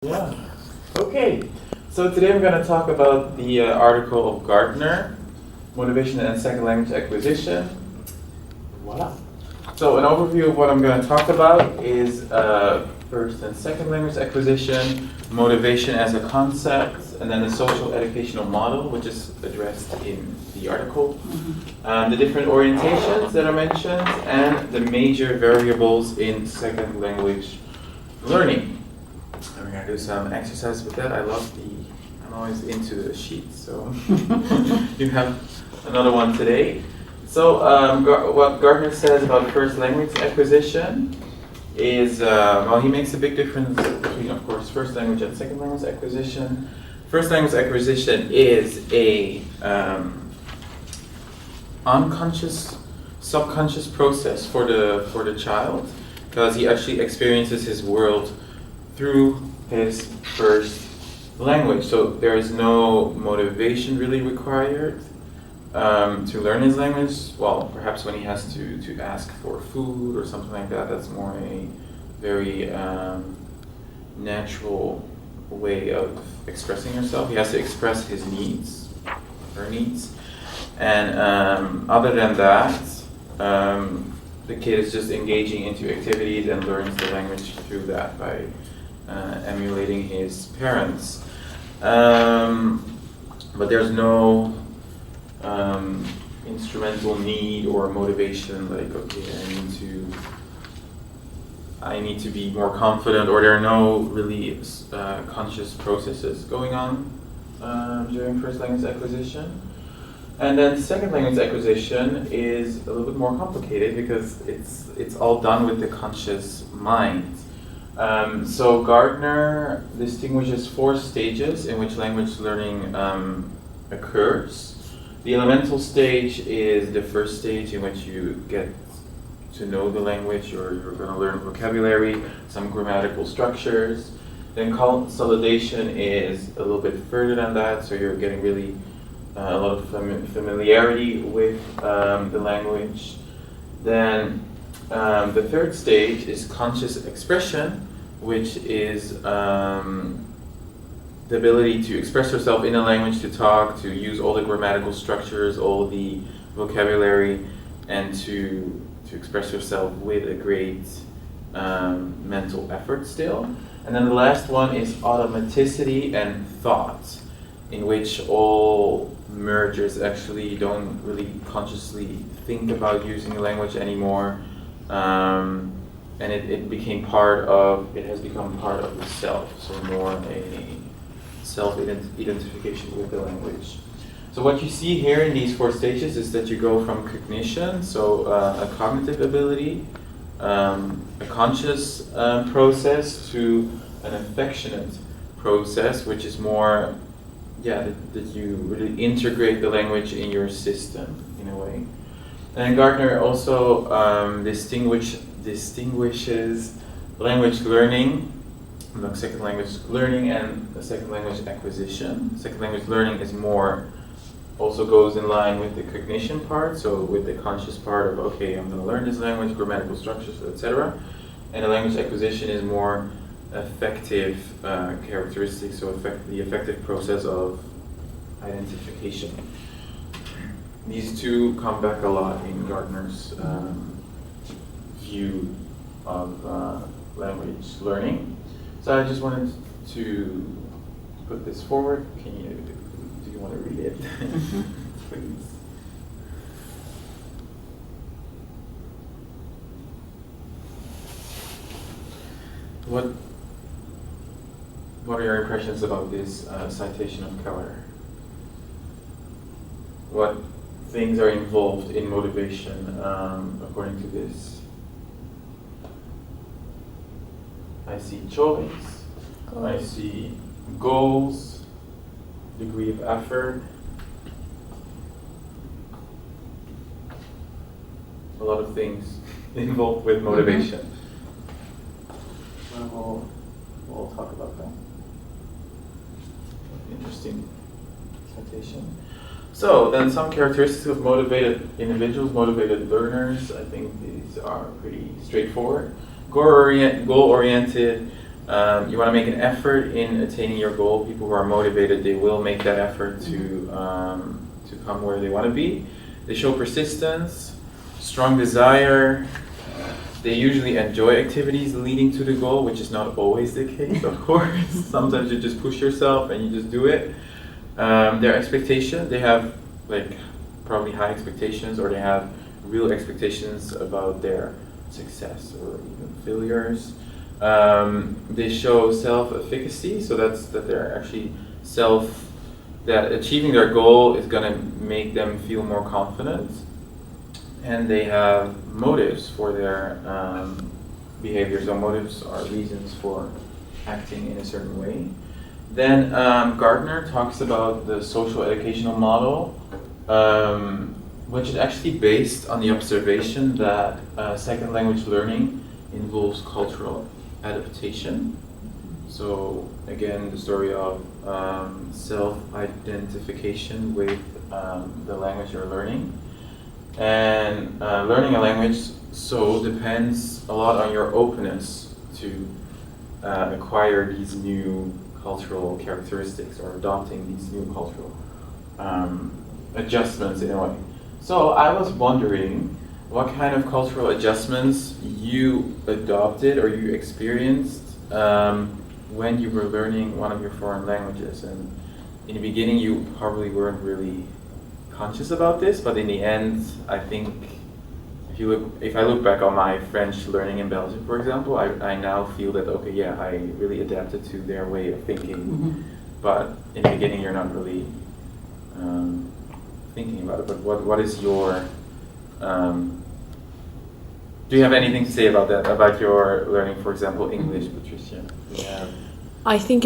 Yeah. Okay. So today I'm going to talk about the article of Gardner, Motivation and Second Language Acquisition. Voila. So an overview of what I'm going to talk about is first and second language acquisition, motivation as a concept, and then the social educational model, which is addressed in the article, the different orientations that are mentioned, and the major variables in second language learning. And we're going to do some exercise with that. I'm always into the sheets, so you have another one today. So what Gardner says about first language acquisition is, he makes a big difference between, of course, first language and second language acquisition. First language acquisition is a unconscious, subconscious process for the child, because he actually experiences his world through his first language. So there is no motivation really required to learn his language. Well, perhaps when he has to ask for food or something like that, that's more a very natural way of expressing yourself. He has to express his needs, her needs. And other than that, the kid is just engaging into activities and learns the language through that by emulating his parents. But there's no instrumental need or motivation like, okay, I need to be more confident, or there are no really conscious processes going on during first language acquisition. And then second language acquisition is a little bit more complicated because it's all done with the conscious mind. So Gardner distinguishes 4 stages in which language learning occurs. The elemental stage is the first stage in which you get to know the language, or you're going to learn vocabulary, some grammatical structures. Then consolidation is a little bit further than that, so you're getting really a lot of familiarity with the language. Then the third stage is conscious expression, which is the ability to express yourself in a language, to talk, to use all the grammatical structures, all the vocabulary, and to express yourself with a great mental effort still. And then the last one is automaticity and thought, in which all mergers actually don't really consciously think about using the language anymore. And it has become part of the self, so more a self-identification with the language. So what you see here in these 4 stages is that you go from cognition, so a cognitive ability, a conscious process, to an affectionate process, which is more, that you really integrate the language in your system in a way. And Gardner also distinguishes language learning, like second language learning and second language acquisition. Second language learning is more, also goes in line with the cognition part, so with the conscious part of, okay, I'm going to learn this language, grammatical structures, etc. And the language acquisition is more affective characteristics, so the affective process of identification. These two come back a lot in Gardner's view of language learning. So I just wanted to put this forward. Do you want to read it? Please. What are your impressions about this citation of Keller? What things are involved in motivation according to this? I see choice, I see goals, degree of effort, a lot of things involved with motivation. We'll talk about that. Interesting citation. So then some characteristics of motivated individuals, motivated learners. I think these are pretty straightforward. Goal-oriented, You want to make an effort in attaining your goal. People who are motivated, they will make that effort to come where they want to be. They show persistence, strong desire. They usually enjoy activities leading to the goal, which is not always the case, of course. Sometimes you just push yourself and you just do it. Their expectation, they have like probably high expectations, or they have real expectations about their success or even failures. They show self-efficacy, so that's that they're actually that achieving their goal is going to make them feel more confident. And they have motives for their behavior. So motives are reasons for acting in a certain way. Then Gardner talks about the social educational model, which is actually based on the observation that second language learning involves cultural adaptation. So again, the story of self-identification with the language you're learning. And learning a language so depends a lot on your openness to acquire these new cultural characteristics or adopting these new cultural adjustments in a way. So I was wondering what kind of cultural adjustments you adopted or you experienced when you were learning one of your foreign languages. And in the beginning you probably weren't really conscious about this, but in the end, I think if I look back on my French learning in Belgium, for example, I now feel that okay, yeah, I really adapted to their way of thinking. Mm-hmm. But in the beginning, you're not really thinking about it. But what is your do you have anything to say about that, about your learning, for example, English, Patricia? Yeah. I think